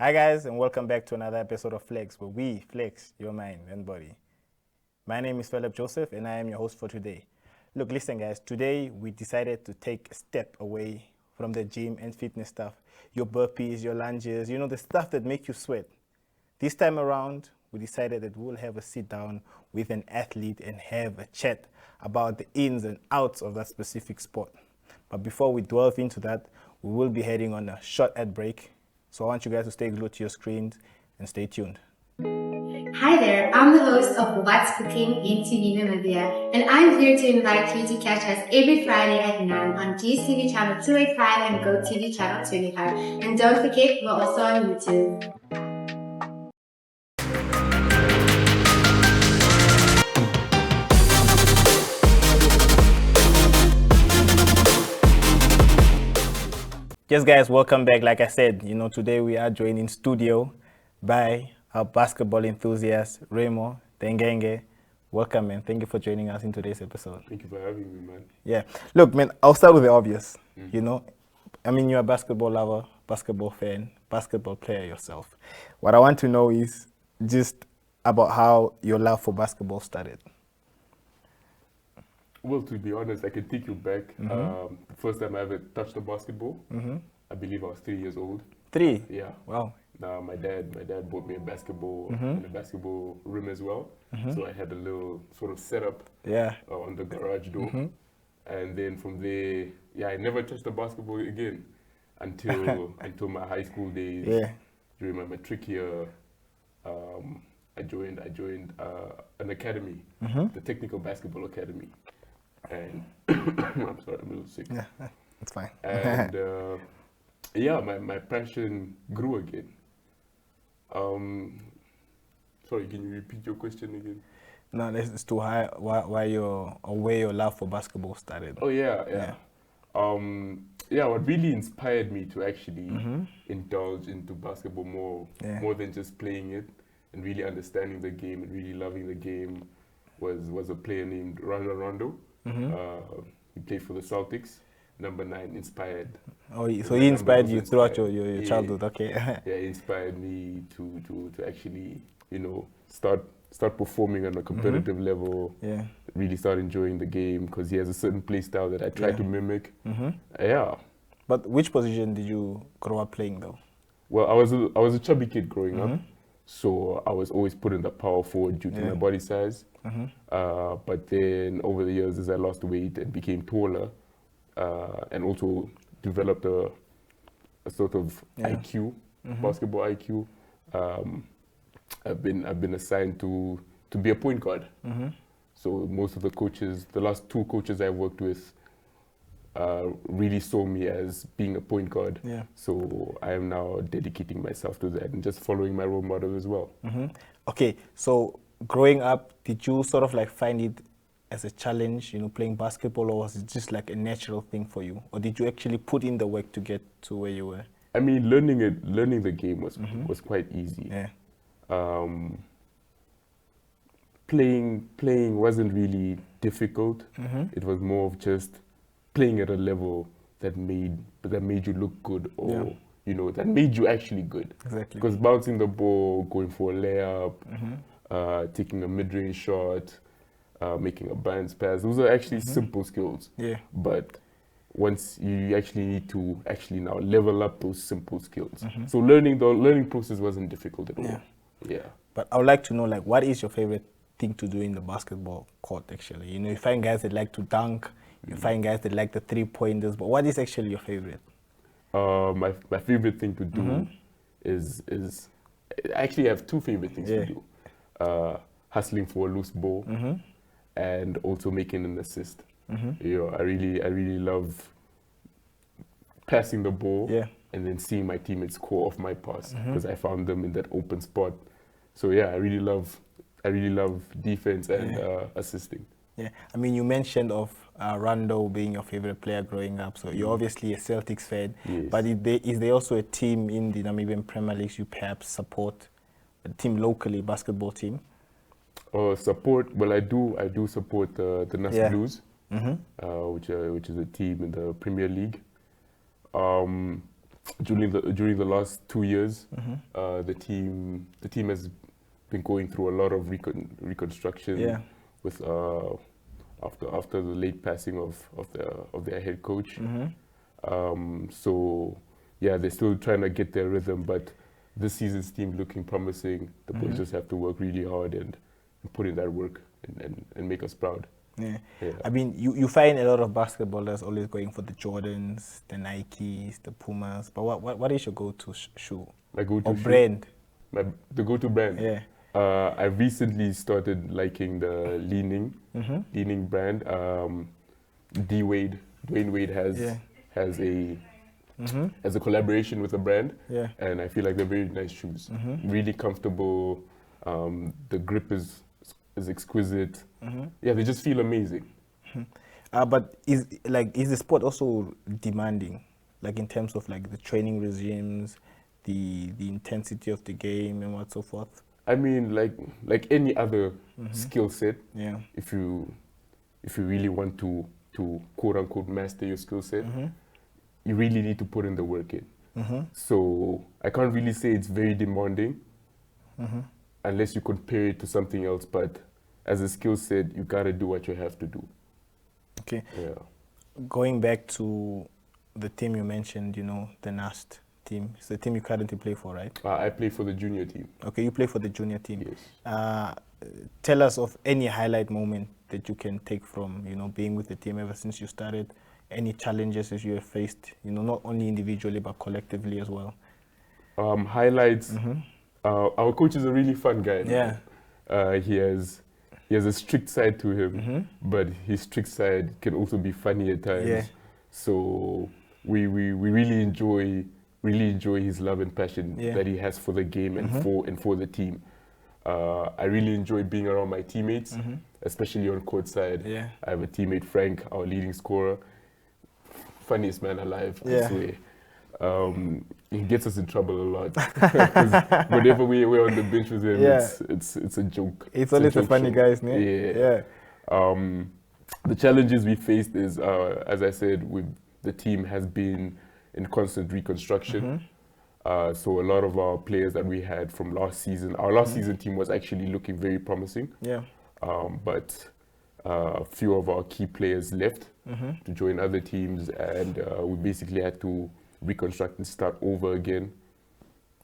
Hi guys, and welcome back to another episode of Flex, where we flex your mind and body. My name is Philip Joseph, and I am your host for today. Look, listen guys, today we decided to take a step away from the gym and fitness stuff. Your burpees, your lunges, the stuff that make you sweat. This time around, we decided that we'll have a sit down with an athlete and have a chat about the ins and outs of that specific sport. But before we delve into that, we will be heading on a short ad break. So I want you guys to stay glued to your screens and stay tuned. Hi there, I'm the host of What's Cooking in TV Namibia, and I'm here to invite you to catch us every Friday at 9 on GCTV channel 285 and GoTV channel 25. And don't forget, we're also on YouTube. Yes, guys, welcome back. Like I said, today we are joined in studio by our basketball enthusiast, Remo Tengenge. Welcome, man. Thank you for joining us in today's episode. Thank you for having me, man. Yeah. Look, man, I'll start with the obvious. You're a basketball lover, basketball fan, basketball player yourself. What I want to know is just about how your love for basketball started. Well, to be honest, I can take you back. The first time I ever touched a basketball, I believe I was 3 years old. 3? Yeah. Wow. Now my dad bought me a basketball and a basketball rim as well. So I had a little sort of setup on the garage door. And then from there, I never touched a basketball again until my high school days. Yeah. During my matric year, I joined an academy, the Technical Basketball Academy. And I'm sorry, I'm a little sick. Yeah, it's fine. And my passion grew again. Sorry, can you repeat your question again? No, this is too high. Where your love for basketball started? Oh yeah. What really inspired me to actually indulge into basketball more than just playing it and really understanding the game and really loving the game was a player named Rajon Rondo. He played for the Celtics. Number 9 inspired. Oh, so he inspired you throughout your childhood. Okay. Yeah, he inspired me to actually start performing on a competitive level. Yeah. Really start enjoying the game because he has a certain play style that I try to mimic. Yeah. But which position did you grow up playing though? Well, I was a chubby kid growing up, so I was always put in the power forward due to my body size. But then over the years, as I lost weight and became taller, and also developed a sort of IQ, basketball IQ, I've been assigned to be a point guard. So most of the coaches, the last 2 coaches I worked with, really saw me as being a point guard. Yeah. So I am now dedicating myself to that and just following my role model as well. Okay, so growing up, did you sort of like find it as a challenge, playing basketball, or was it just like a natural thing for you? Or did you actually put in the work to get to where you were? I mean, learning the game was quite easy. Yeah. Playing wasn't really difficult. It was more of just playing at a level that made you look good, or that made you actually good. Exactly. Because bouncing the ball, going for a layup, taking a mid-range shot, making a bounce pass, those are actually simple skills. Yeah. But once you actually need to now level up those simple skills. So the learning process wasn't difficult at all. Yeah. But I would like to know, like, what is your favorite thing to do in the basketball court, actually? You find guys that like to dunk, you find guys that like the 3-pointers, but what is actually your favorite? My favorite thing to do is I actually have 2 favorite things to do. Hustling for a loose ball and also making an assist. I really love passing the ball and then seeing my teammates score off my pass because I found them in that open spot. So I really love defense and assisting. Yeah, I mean, you mentioned of Rondo being your favorite player growing up, so you're obviously a Celtics fan. Yes. But is there also a team in the Namibian Premier League you perhaps support, a team locally, basketball team? Support? Well, I do support the Nassau Blues, which is a team in the Premier League. during the last 2 years, the team has been going through a lot of reconstruction. Yeah. With after the late passing of their head coach. So yeah, they're still trying to get their rhythm, but this season's team looking promising. The boys just have to work really hard and put in that work and make us proud. Yeah. Yeah. I mean, you find a lot of basketballers always going for the Jordans, the Nikes, the Pumas. But what is your go-to shoe? My go-to or shoe? brand? The go-to brand? Yeah. I recently started liking the Leaning brand. Dwayne Wade has a collaboration with a brand, and I feel like they're very nice shoes. Really comfortable. The grip is exquisite. Yeah, they just feel amazing. But is the sport also demanding, like in terms of like the training regimes, the intensity of the game and what so forth? I mean, like any other skill set. Yeah. If you really want to quote unquote master your skill set, you really need to put in the work in. So I can't really say it's very demanding unless you compare it to something else. But as a skill set, you gotta do what you have to do. Okay. Yeah. Going back to the team you mentioned, the NAST team. It's the team you currently play for, right? I play for the junior team. Okay, you play for the junior team. Yes. Tell us of any highlight moment that you can take from, being with the team ever since you started. Any challenges that you have faced, not only individually but collectively as well. Highlights. Our coach is a really fun guy. Yeah. He has a strict side to him, but his strict side can also be funny at times. Yeah. So we really enjoy his love and passion that he has for the game and for the team. I really enjoy being around my teammates, especially on court side. Yeah. I have a teammate, Frank, our leading scorer. Funniest man alive, I swear. He gets us in trouble a lot. 'Cause whenever we're on the bench with him, it's a joke. It's always a funny guy, isn't it? Yeah. The challenges we faced is, as I said, the team has been in constant reconstruction. So a lot of our players that we had from last season, our last season team was actually looking very promising. Yeah. But a few of our key players left to join other teams, and we basically had to reconstruct and start over again.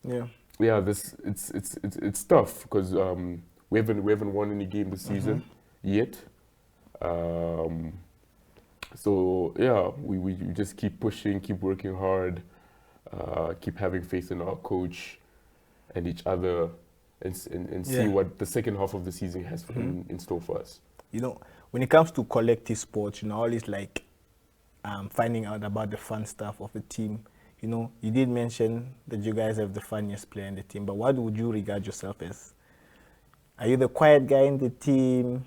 Yeah. Yeah, it's tough because we haven't won any game this season yet. So yeah, we just keep pushing, keep working hard, keep having faith in our coach and each other, and see what the second half of the season has in store for us. When it comes to collective sports, always like finding out about the fun stuff of the team. You did mention that you guys have the funniest player in the team, but what would you regard yourself as? Are you the quiet guy in the team?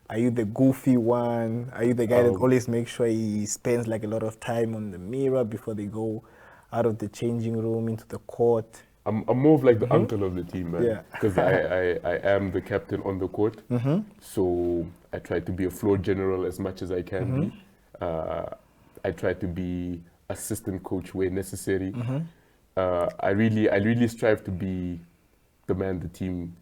Are you the goofy one? Are you the guy that always makes sure he spends like a lot of time on the mirror before they go out of the changing room into the court? I'm more of like the uncle of the team, man. Yeah. Because I am the captain on the court. So I try to be a floor general as much as I can be. I try to be assistant coach where necessary. I really strive to be the man the team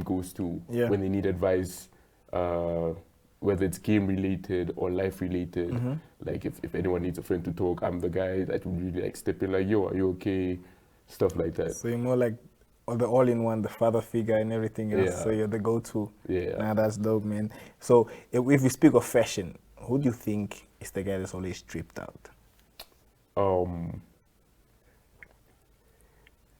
goes to when they need advice, whether it's game related or life related. Like if anyone needs a friend to talk, I'm the guy that would really like step in, like, yo, are you okay? Stuff like that. So you're more like the all-in-one, the father figure and everything else. Yeah. So you're the go-to. Yeah. Nah, that's dope, man. So if we speak of fashion, who do you think is the guy that's always stripped out? On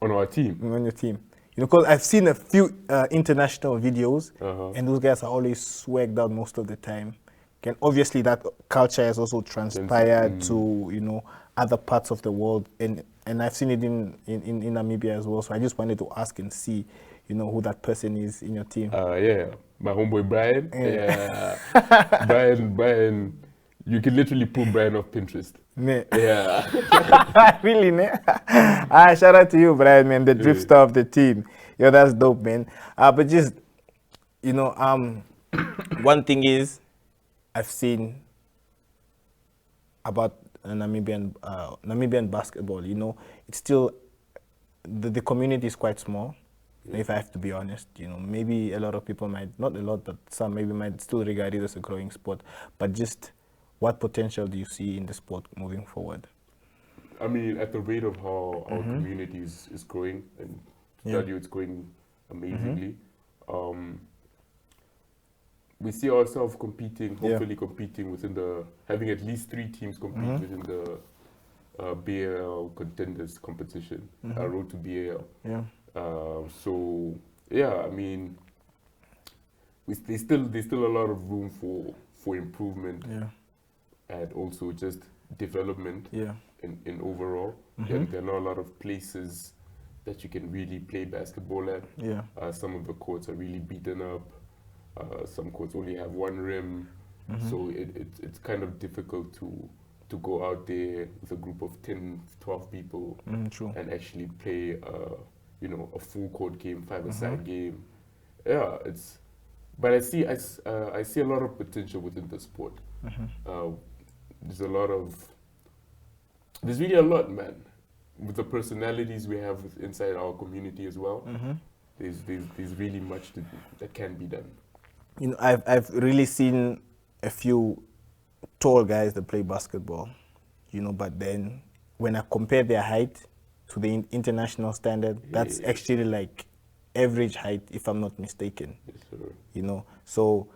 our team. On your team. Because I've seen a few international videos, and those guys are always swagged out most of the time. And obviously that culture has also transpired to, other parts of the world. And I've seen it in Namibia as well. So I just wanted to ask and see, who that person is in your team. Yeah, my homeboy Brian. Yeah. Brian, you can literally pull Brian off Pinterest. Ne. Yeah. Really, ne? Shout out to you, Brian, man, the drip star of the team. Yo, that's dope, man. But just, one thing is, I've seen about Namibian basketball, you know, it's still the community is quite small. If I have to be honest, you know, maybe a lot of people might, not a lot, but some maybe might still regard it as a growing sport. But just what potential do you see in the sport moving forward? I mean, at the rate of how our community is growing, and to tell you it's growing amazingly, we see ourselves competing, hopefully competing within having at least 3 teams compete within the BAL contenders competition, road to BAL. Yeah. So yeah, I mean, there's still a lot of room for improvement, and also just development in overall. There are not a lot of places that you can really play basketball at. Some of the courts are really beaten up. Some courts only have 1 rim, so it's kind of difficult to go out there with a group of 10, 12 people and actually play you know, a full court game, 5-a-side game. Yeah, but I see a lot of potential within the sport. There's really a lot, man. With the personalities we have inside our community as well, there's really much that can be done. You know, I've really seen a few tall guys that play basketball, you know, but then when I compare their height to the international standard, that's actually like average height, if I'm not mistaken. Yes, sir. You know, so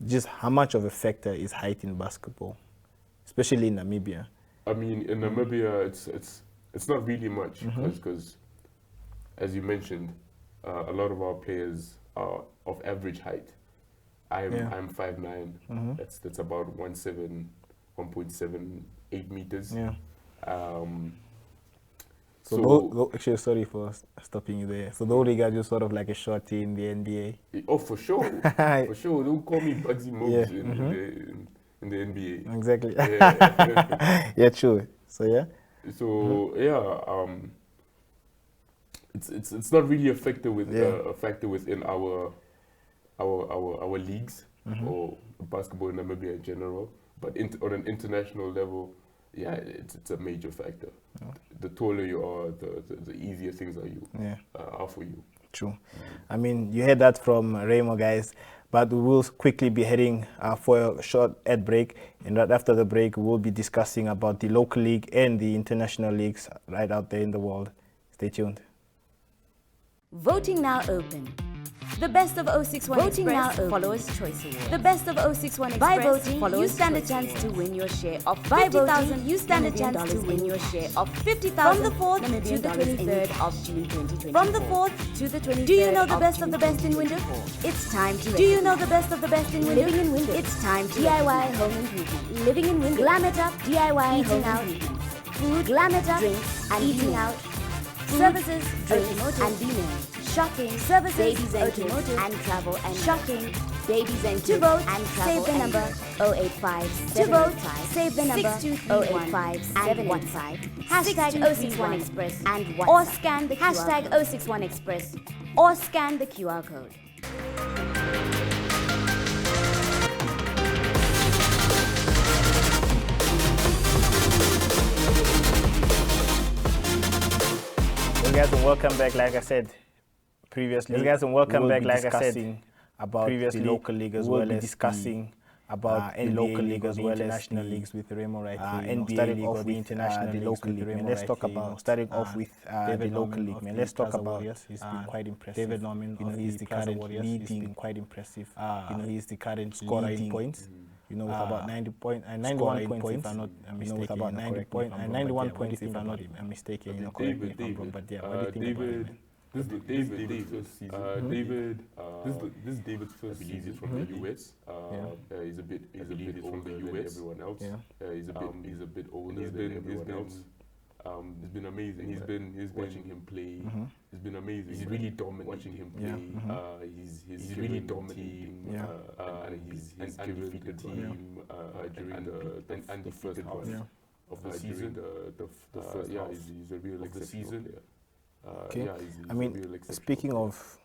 just how much of a factor is height in basketball, especially in Namibia? I mean, in Namibia, it's not really much because, as you mentioned, a lot of our players are of average height. I'm 5'9". That's about 1.78 meters. So actually, sorry for stopping you there. So don't regard you sort of like a shorty in the NBA? Oh, for sure. For sure. Don't call me Bugsy Moves in the NBA. Exactly. Yeah, yeah, true. So yeah. So it's not really a factor within our leagues or basketball in Namibia in general, but on an international level, yeah, it's a major factor. The taller you are, the easier things are for you. True. I mean, you heard that from Remo, guys. But we will quickly be heading for a short ad break, and right after the break, we'll be discussing about the local league and the international leagues right out there in the world. Stay tuned. Voting now open. The best of 061 Voting Express now Followers Choice Award. The best of 061 Express. By voting, you stand a chance to win your share of 50,000. You stand a chance to win your share of 50,000 from the 4th to the 23rd of June 2020. From the 4th to the 23rd. Do you know the best of the best in Windhoek? It's time to. Do you know the best of the best in Windhoek? Living in Windhoek. It's time to DIY home improvement. Living in Windhoek. Glam it up. DIY eating out. Food. Glam it up. Drinks and eating out. Services, drinks and beaming. Shopping, services, babies and automotive and travel and shopping, babies and to vote and travel. Save the number 085 to vote. Save the number 085 715. Hashtag 061 Express and WhatsApp. Or scan the hashtag 061 Express or scan the QR code. Well, guys, and welcome back. Like I said previously, you guys, and welcome back. Like I said, about previously, the local league as well as discussing about the local league as well as international leagues with Remo right here. NBA starting off with international, the local league. Man, let's talk about starting off with the local league. Man, let's talk about. He's been quite impressive. David Norman, you know, he's the current leading. He's been quite impressive. You know, he's the current scorer in points. You know, with about 91 points, if I'm not mistaken. You know, with about 91 points, if I'm not mistaken. You know, correct me if I'm wrong. But yeah, what do you think about it? This is David's first season. This is David's first season from the US. He's a bit older than everyone else. He's a bit older than everyone else. It's been amazing. He's been watching him play. It's been amazing. He's really dominant. Watching him play. He's really dominating. He's given the team during the first half of the season. The first half. He's a real exceptional player. Okay. I mean, speaking of,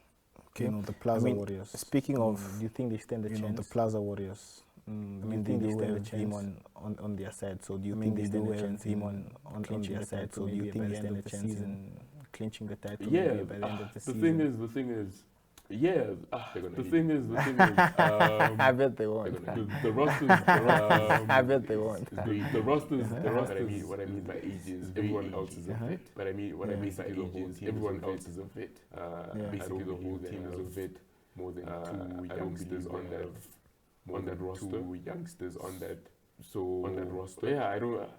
you know, the Plaza Warriors. Speaking of, do you think they stand a chance? The Plaza Warriors. I mean, they do have him on their side. So do you think they do have him on their side? So do you think they stand a chance in clinching the title? Yeah, maybe by the end of the season? The thing is, yeah. The thing is, I bet they won't. the rosters. I bet they won't. The rosters. What I mean by age is everyone else is a vet. But I mean what I mean by age is everyone else is a vet. Basically, the whole team is a vet. More than two youngsters on that roster. Two youngsters on that. So on that roster,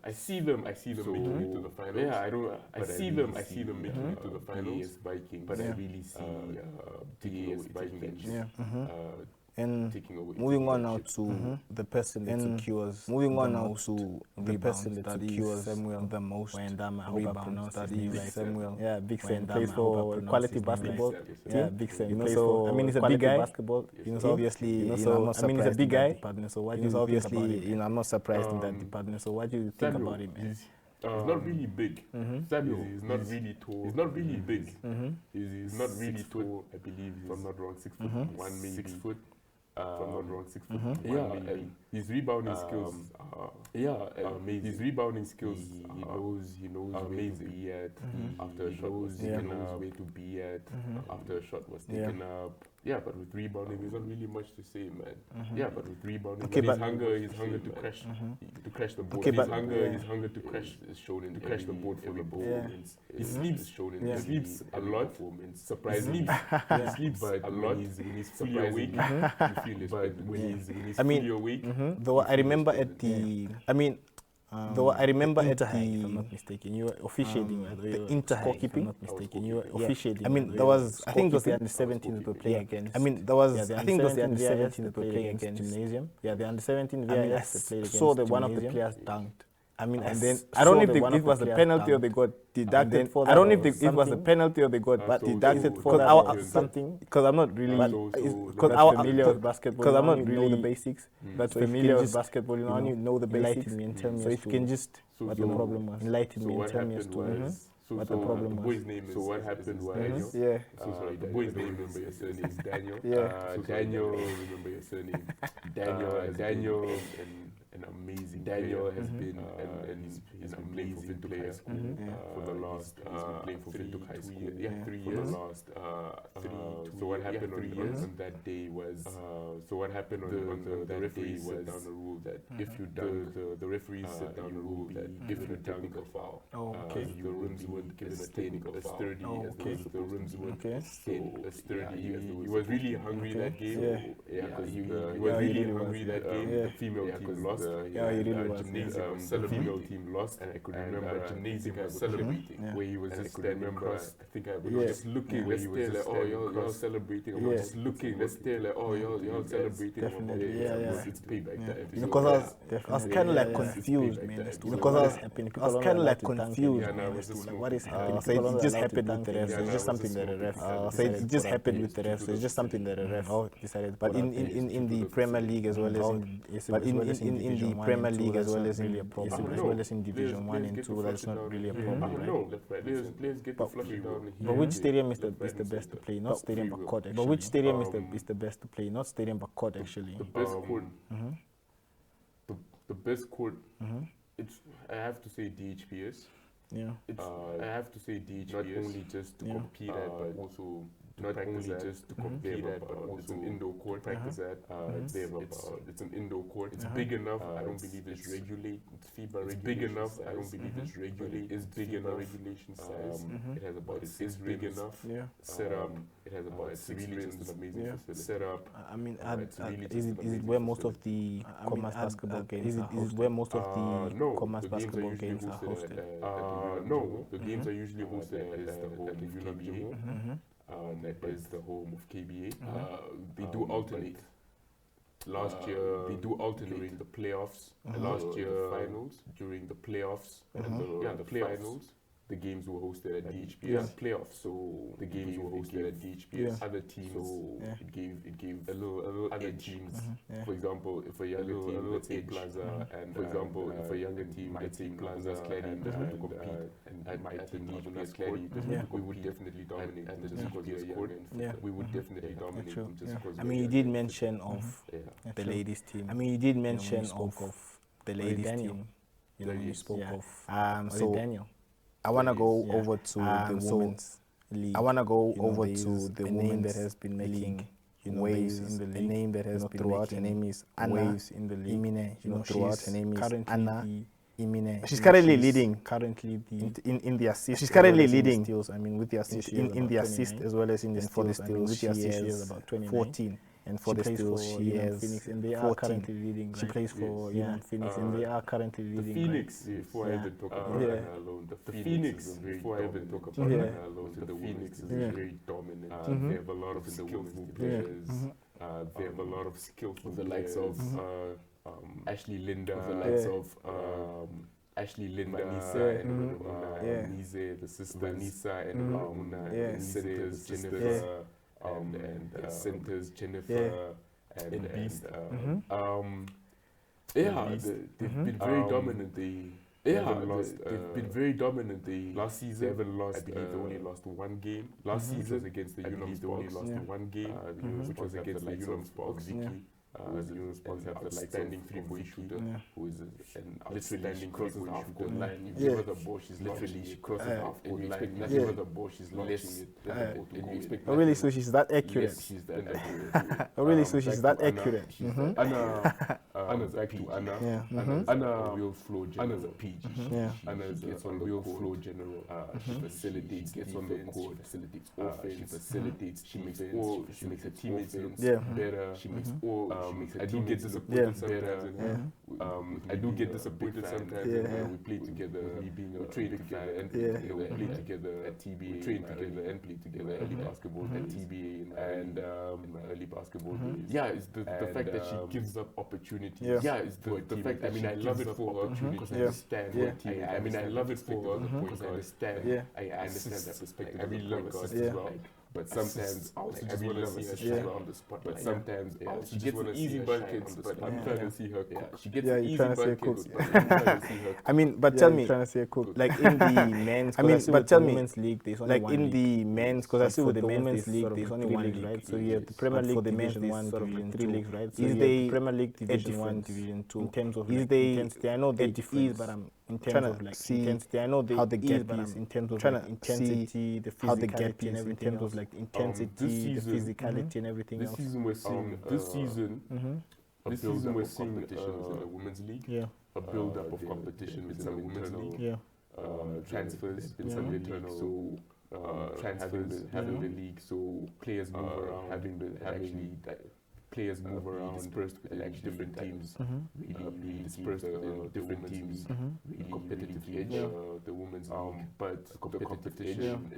I see them making it to the finals. I see them making it to the finals. Vikings, but I really see TAS Vikings. And taking away moving on now to the person that secures the person that secures Samuel the most rebounds. Samuel, yeah, Big Sam plays for quality basketball. Yeah, Big Sam. You know, so I mean, he's a big guy. Basketball. You know, so obviously, I mean, he's a big guy. So what do you think about him? I'm not surprised in that department. So what do you think about him? He's not really big. Samuel is not really tall. He's not really big. He's not really tall. I believe, if I'm not wrong, 6'1", maybe 6 foot. If I'm not wrong, 6'1", maybe. His rebounding skills are amazing. His rebounding skills, he knows where to be at after a shot was taken up. Where to be at after a shot was taken up. Yeah, but with rebounding, there's not really much to say, man. Yeah, but with rebounding, his hunger to crash the board. His hunger to crash is shown in to crash the board for the performance. He sleeps he sleeps a lot. Surprisingly, he sleeps a lot. When he's fully awake, you feel it. But when he's fully awake, though I remember at the, though I remember at the, if I'm not mistaken, you were officiating the inter-scorekeeping. If I'm not mistaken, you were officiating. I mean, there was, I think it was the under-17 that were playing against. I mean, there was, I think it was the under-17 that were playing against Gymnasium. Yeah, the under-17 VIS that played against. Saw that one of the players dunked. I mean, and then I don't know if it was the penalty or they got deducted for that. I don't know if it was the penalty or they got deducted for that something. Because I'm not really familiar with basketball. Because I'm not really know the basics. But familiar with basketball, you know the basics. So if you can just what the problem was, enlighten me and tell me as to what the problem was. So what happened was Daniel. The boy's name, remember your surname is Daniel. Daniel, remember your surname. Daniel an amazing Daniel has been he's been playing for Windhoek High School for the last 3 years. For the last 3 So what happened on that day was so what happened on the referees set down the rule that if you dunk the referees set down the rule that if you dunk a foul, the rims weren't given a technical foul. The rims weren't a sturdy. He was really hungry that game. He was really hungry that game. The female team lost. Gymnasium female team lost, and I could remember Gymnasium was celebrating where he was just standing across. I think I was just looking where he was just y'all celebrating. I was just looking, let's stare like, y'all celebrating. Definitely, it's payback time. Because I was kind of like confused, man. Because I was kind of like confused. What is happening? So it just happened with the refs. So it's just something that the refs. So it just happened with the refs. So it's just something that the refs decided. But in the Premier League as well as in the Premier League as well as in Division 1 and 2, that's not really a problem, right? No, let's get the flush down here. But which stadium is the best to play? Not stadium, but court. But which stadium is the best to play? Not stadium, but court actually. The best court. The best court. It's I have to say DHPS. Yeah. I have to say DHPS. Not only just to compete at, but also. Not only just to compete at, but also it's an indoor court. Practice at. It's an indoor court. It's big enough. I don't believe it's regulated. It's FIBA regulated. It's big enough. I don't believe it's regulated. It's big enough. Regulation size. It has about it's big enough. Set up. It has about it's really just an amazing facility. Set up. I mean, is it where most of the commerce basketball games are hosted? Is it where most of the commerce basketball games are hosted? No, the games are usually hosted at the home of KBA. That is the home of KBA. They do alternate. Last year, they do alternate during the playoffs. Last year, finals during the playoffs. The finals. the games were hosted at DHBS playoffs, so the games were hosted at DHBS. Other teams, so it gave a little other teams. For example, if a younger team, let's say Plaza, and for example, if a younger team, let's say Plaza, and doesn't want to compete, and my team DHBS clearly, we would definitely dominate them just because we're young. We would definitely dominate them just because. I mean, you did mention of the ladies team. I mean, you did mention of the ladies team. You know, you spoke of. So Daniel. I want to go over to the women's league. I want to go over to the women that has been making waves in the league. A name that has been throughout. Her name is Anna waves in the league. Imine. You know, throughout. Her name is Anna Imine. She's currently leading. Currently in the assist. She's currently leading. Steals. I mean, with the assist in the assist as well as in the for the steals. With the assist, she has about 14. And for the steals, she has Phoenix, and they are currently leading. She plays for Phoenix, and they are currently leading. The Phoenix, before I even talk about Anna alone, the Phoenix, before I even talk about Anna alone, the Phoenix is very dominant. They have a lot of skillful players. They have a lot of skillful the likes of Ashley Linda, the likes of Ashley Linda, Vanessa, and Nize, the sister Vanessa, and Ramona, and centers Jennifer. And centers Jennifer and Beast. They've been very dominant. They've been very dominant. Last season, they haven't lost. I believe they only lost one game. Last season against the Union, they only lost one game, which was against the Union Sports. Vicky. Who is the Union Sports have the outstanding three-point shooter, who is an outstanding crosses half court line. You give her the ball, she's literally she crosses half court line. You give her the ball, she's launching it. Oh really? So she's that accurate? Yes, she's that accurate. Oh really? So she's that accurate? Anna's back to Anna. Anna a real flow general. Anna's a PG. Anna gets on the real flow general. She facilitates, gets on the court, facilitates offense. She facilitates. She makes her teammates look better. She makes all. I do get disappointed sometimes. I do get disappointed sometimes when we play together. We train together and we play together at TBA. We train together and play together early basketball at TBA and early basketball days. Yeah, it's the fact that she gives up opportunities. Yeah, it's the fact that I love it for her because I understand what team. I mean, I love it for her because I understand. I understand that perspective. I really love assist as well. But sometimes I just want to see her shine on the spot. But sometimes she gets easy buckets, but I'm trying to see her cook. She gets easy buckets, but I'm trying to see her cook. I mean, but tell me, like in the men's, I mean, but tell me, women's league, there's only like in the men's, because I see with the women's league, there's only one league, right? So you have the Premier League, for the men's, one, Division 3 leagues, right? So is the Premier League Division 1, Division 2 in terms of intensity? I know the difference, but I'm in terms of like intensity. I know how the gap is in terms of like intensity, the physicality, and everything. In terms of like intensity, the physicality, and everything else. This season we're seeing this season we're seeing competitions in the women's league. A build-up of competitions in the women's league. Transfers in the league. So transfers having the league. So players move around. Having players move around, dispersed within different teams, really dispersed within different teams, really competitively edge the women's league. But the competition,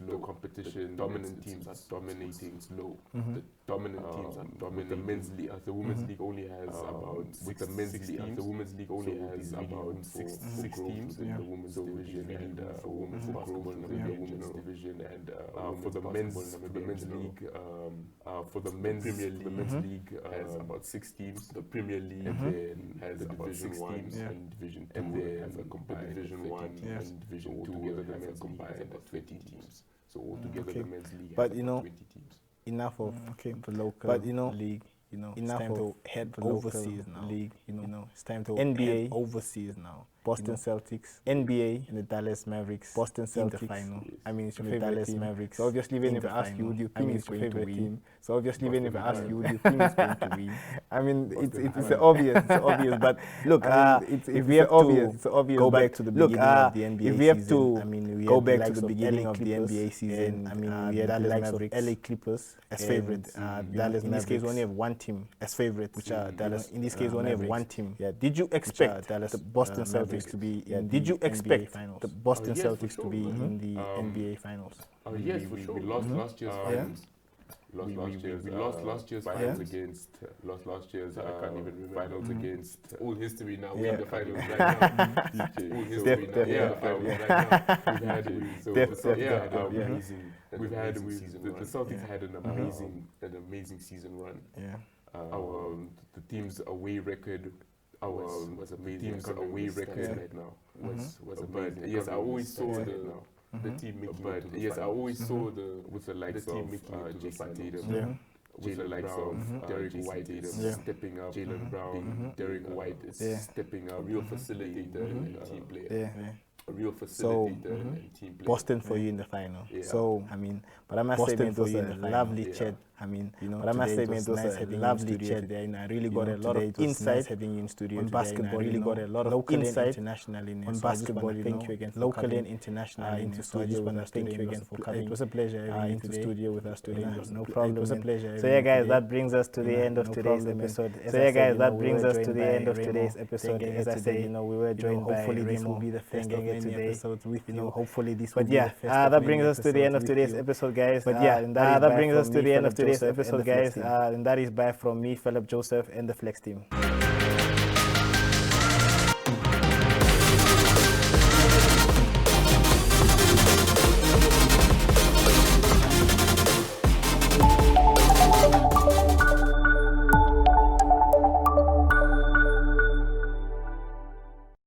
the competition, dominant teams are dominating slow. The dominant teams are dominating. The men's league, the women's league only has about with the men's league, the women's league only has about six teams in the women's division and women's basketball in the women's division and for the men's league for the men's league has about 6 teams. The Premier League then has about 6 teams and Division 2 and then the Division 1 and Division 2 together the men's combined about 20 teams. So altogether the men's league has 20 teams. Enough of the local league. You know, enough it's time to head overseas now. League, you know, it's time to NBA overseas now. Boston Celtics, NBA, and the Dallas Mavericks. Boston Celtics in the final. I mean, it's your favorite Dallas team. Mavericks. So obviously, even if I ask you, would you think it's your favorite team? So obviously, even if I ask you, would you think it's going to win? I mean, it's obvious. It's obvious. But look, if we have to go back to the beginning of the NBA season, if we have to, I mean, we go back to the beginning of the NBA season. I mean, we had the likes of LA Clippers as favorite. Dallas in this case, we only have one team as favorite, which are Dallas. In this case, we only have one team. Yeah. Did you expect the Boston Celtics to be? Did you expect the Boston Celtics to be in the NBA finals? Yes, for sure. We lost last year's finals. lost last year's finals against lost last year's I can't even remember finals against all history now. We're in the finals right now. All history now. We've had the Celtics had an amazing season run. Yeah. The team's away record was amazing. Team's away record right now was amazing. Yes, I always saw the team making I always saw with the likes of Jason Tatum, with the likes of Derek White stepping up, Jaylen Brown, Derek White is stepping up, real facilitator and team player. A real facilitator and team player. Boston for you in the final. So, I mean, but I must say it was a lovely chat. I mean, but I must say it was a lovely chat there. And I really got a lot of insight having you in studio on basketball. Really got a lot of insight internationally on basketball. Thank you again, locally and internationally into studio with us. Thank you again for coming. It was a pleasure having you into studio with us today. No problem. It was a pleasure. So yeah, guys, that brings us to the end of today's episode. So yeah, guys, that brings us to the end of today's episode. As I said, we were joined by hopefully this will be the first of many episodes with you. Hopefully this will be the first. That brings us to the end of today's episode, guys. But yeah, that brings us to the end of today's episode, guys. And that is bye from me, Philip Joseph, and the Flex team.